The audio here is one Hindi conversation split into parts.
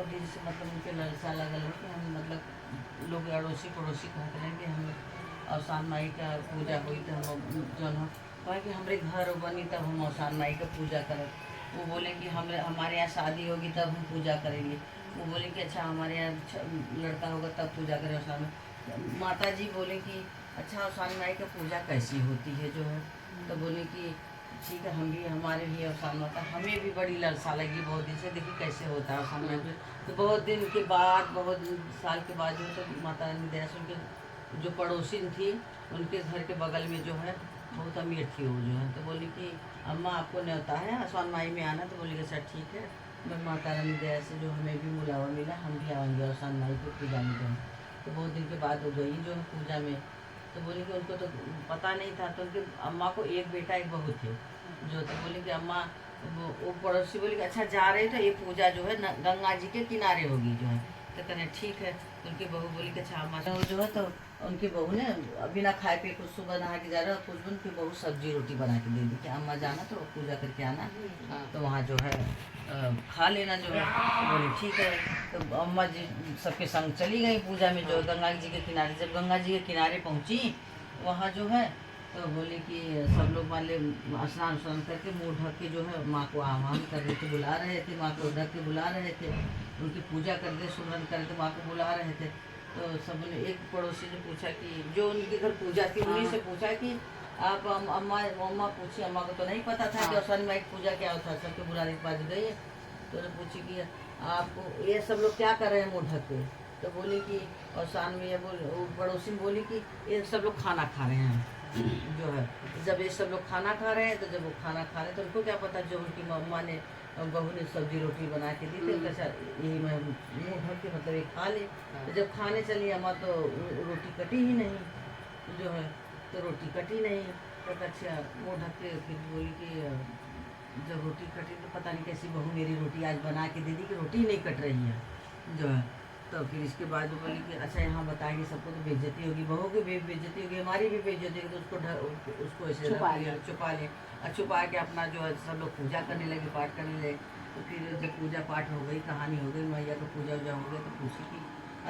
दिन से मतलब उनके लालसा लगल है कि हम मतलब लोग अड़ोसी पड़ोसी कहते हैं कि हम अवसान माई का पूजा हुई तो हम जौन हो कहे कि हमारे घर बनी तब हम अवसान माई का पूजा करें। वो बोले कि हमारे यहाँ शादी होगी तब हम पूजा करेंगे। वो बोले कि अच्छा हमारे यहाँ लड़का होगा तब पूजा करें अवसान माई। माता जी बोले कि अच्छा अवसान माई का पूजा कैसी होती है जो है। तो बोले कि ठीक है हम भी हमारे भी अवसान माता हमें भी बड़ी लालसा लगी बहुत दिन से देखिए कैसे होता है अवसान माई। तो बहुत दिन के बाद बहुत साल के बाद जो तो माता रानी दया से उनके जो पड़ोसी थी उनके घर के बगल में जो है बहुत अमीर थी वो जो है। तो बोली कि अम्मा आपको न्योता है आसमान माई में आना। तो बोली कि सर ठीक है मैं माता रानी दया से जो हमें भी बुलावा मिला हम भी आएंगे आसमान माई को पूजा में जो है। तो बहुत दिन के बाद वो गई जो है पूजा में। तो बोली कि उनको तो पता नहीं था। तो उनके अम्मा को एक बेटा एक बहू थे जो। तो बोली कि अम्मा वो पड़ोसी बोली कि अच्छा जा रहे तो ये पूजा जो है गंगा जी के किनारे होगी जो है। तो कहने ठीक है। तो उनकी बहू बोली कि अच्छा अम्मा तो जो है तो उनकी बहू ने बिना खाए पिए कुछ सुबह नहा के जा रहा है कुछ उनकी बहू सब्जी रोटी बना के दे दी कि अम्मा जाना तो पूजा करके आना तो वहाँ जो है खा लेना जो है। तो बोली ठीक है। तो अम्मा जी सबके संग चली गई पूजा में जो गंगा जी के किनारे। जब गंगा जी के किनारे पहुँची वहाँ जो है तो बोले कि सब लोग वाले स्नान स्नान करके मुंह ढक के जो है माँ को आह्वान कर रहे थे बुला रहे थे। माँ को ढक के बुला रहे थे उनकी पूजा कर रहे सुमरन कर रहे थे माँ को बुला रहे थे। तो सब ने एक पड़ोसी ने पूछा कि जो उनके घर पूजा थी उन्हीं से पूछा कि आप अम्मा अम्मा पूछी अम्मा को तो नहीं पता था कि अवसान माई की पूजा क्या होता है। सबके बुलाने के बाद गई तो उन्होंने पूछी कि आप ये सब लोग क्या कर रहे हैं मुँह ढक के। तो बोली कि अवसान में वो पड़ोसी बोली कि ये सब लोग खाना खा रहे हैं जो है। जब ये सब लोग खाना खा रहे हैं तो जब वो खाना खा रहे हैं तो उनको क्या पता जो उनकी मम्मा ने बहू ने सब्जी रोटी बना के दी थी कैसा यही मैं मुँह ढक के मतलब ये खा ले। तो जब खाने चली अम्मा तो रोटी कटी ही नहीं जो है। तो रोटी कटी नहीं तो अच्छा मुँह ढक के फिर बोली कि जब रोटी कटी तो पता नहीं कैसी बहू मेरी रोटी आज बना के दे दी कि रोटी नहीं कट रही है जो है। तो फिर इसके बाद बोली कि अच्छा यहाँ बताएंगे सबको तो बेइज्जती होगी बहू की भी बेइज्जती होगी हमारी भी बेइज्जती होगी। तो उसको ऐसे छुपा ले और छुपा के अपना जो है सब लोग पूजा करने लगे पाठ करने लगे। तो फिर जब पूजा पाठ हो गई कहानी हो गई मैया का पूजा वूजा हो गया तो पूछी कि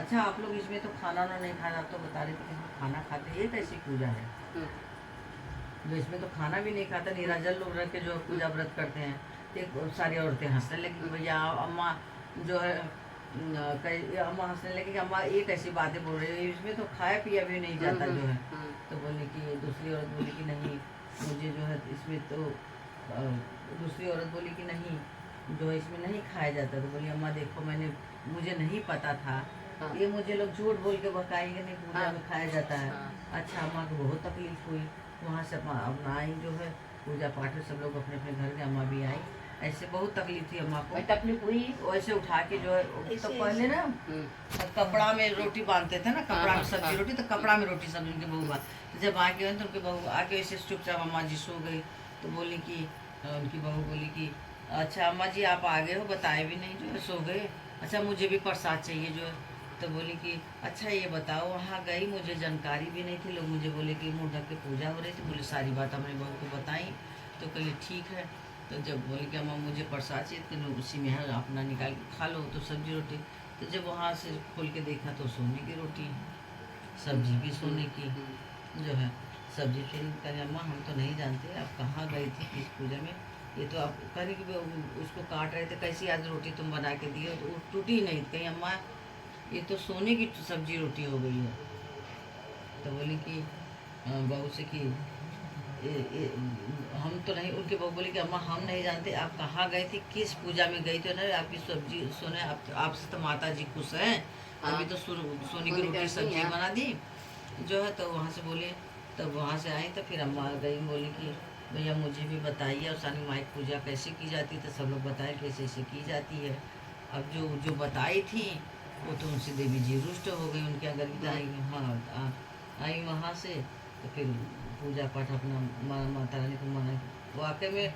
अच्छा आप लोग इसमें तो खाना ना नहीं खाना आप तो बता रहे थे कि इसमें खाना खाते ये कैसी पूजा है जो इसमें तो खाना भी नहीं खाता निराजल लोग रह के जो पूजा व्रत करते हैं। तो सारी औरतें हंसने लगी भैया अम्मा जो है अम्मा हंसने लगी कि अम्मा ये कैसी बातें बोल रही है इसमें तो खाया पिया भी नहीं जाता जो है। तो बोली कि दूसरी औरत बोली कि नहीं मुझे जो है इसमें तो दूसरी औरत बोली कि नहीं जो है इसमें नहीं खाया जाता। तो बोली अम्मा देखो मैंने मुझे नहीं पता था ये मुझे लोग झूठ बोल के बकाएंगे नहीं पूजा में खाया जाता है। अच्छा अम्मा को बहुत तकलीफ हुई वहाँ से अपना आई जो है पूजा पाठ में सब लोग अपने अपने घर के अम्मा भी आई। ऐसे बहुत तकलीफ थी अम्मा को तकलीफ हुई वैसे उठा के जो है तो पहले ना कपड़ा में रोटी बांधते थे ना कपड़ा में सब्जी रोटी तो कपड़ा में रोटी सब्जी उनकी बहू बात। तो जब आके गए तो उनकी बहू आके ऐसे चुपचाप अम्मा जी सो गई। तो बोली कि उनकी बहू बोली कि अच्छा अम्मा जी आप आ गए हो बताए भी नहीं जो है सो गए। अच्छा मुझे भी प्रसाद चाहिए जो है। तो बोली कि अच्छा ये बताओ वहाँ गई मुझे जानकारी भी नहीं थी लोग मुझे बोले कि मुँह ढक के पूजा हो रही थी बोले सारी बात हमने बहू को बताई। तो कहले ठीक है। तो जब बोले कि अम्मा मुझे प्रसाद चाहिए तो उसी में है अपना निकाल के खा लो तो सब्जी रोटी। तो जब वहाँ से खोल के देखा तो सोने की रोटी सब्जी भी सोने की जो है। सब्जी फिर कहे अम्मा हम तो नहीं जानते आप कहाँ गई थी किस पूजा में ये तो आप कहे कि उसको काट रहे थे कैसी आज रोटी तुम बना के दिए तो टूटी नहीं कहीं अम्मा ये तो सोने की सब्जी रोटी हो गई है। तो बोली कि बहू से कि ये हम तो नहीं उनके बहू बोली कि अम्मा हम नहीं जानते आप कहाँ गए थे किस पूजा में गई थी ना आपकी सब्जी सोने आपसे तो माता जी खुश हैं अभी तो सोने की रोटी सब्जी बना दी जो है। तो वहाँ से बोले तब वहाँ से आई तो फिर अम्मा गई बोली कि भैया मुझे भी बताइए और सानी माई पूजा कैसे की जाती है। तो सब लोग बताए कैसे ऐसे की जाती है। अब जो जो बताई थी वो तो उनसे देवी जी रुष्ट हो गई उनके अगर आई हाँ आई वहाँ से। तो फिर पूजा पाठ अपना माता रानी को मना वाकई में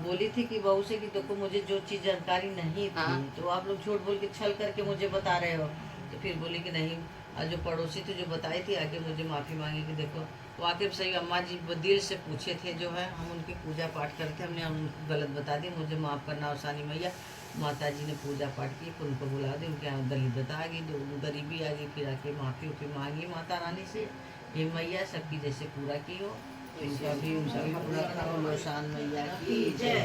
बोली थी कि बहू से कि देखो मुझे जो चीज़ जानकारी नहीं थी तो आप लोग झूठ बोल के छल करके मुझे बता रहे हो। तो फिर बोली कि नहीं जो पड़ोसी थे जो बताई थी आगे मुझे माफ़ी मांगी कि देखो वाकई सही अम्मा जी दिल से पूछे थे जो है हम उनकी पूजा पाठ करते हमने उनको गलत बता दी मुझे माफ़ करना अवसानी मैया माता जी ने पूजा पाठ की, फिर उनको बुला दे, उनके यहाँ दरिद्रता आ गई, जो गरीबी आ गई, फिर आके माफी उफी मांगी माता रानी से, ये मैया सबकी जैसे पूरा की हो, उनका भी पूरा करो। मौसान मैया की जय।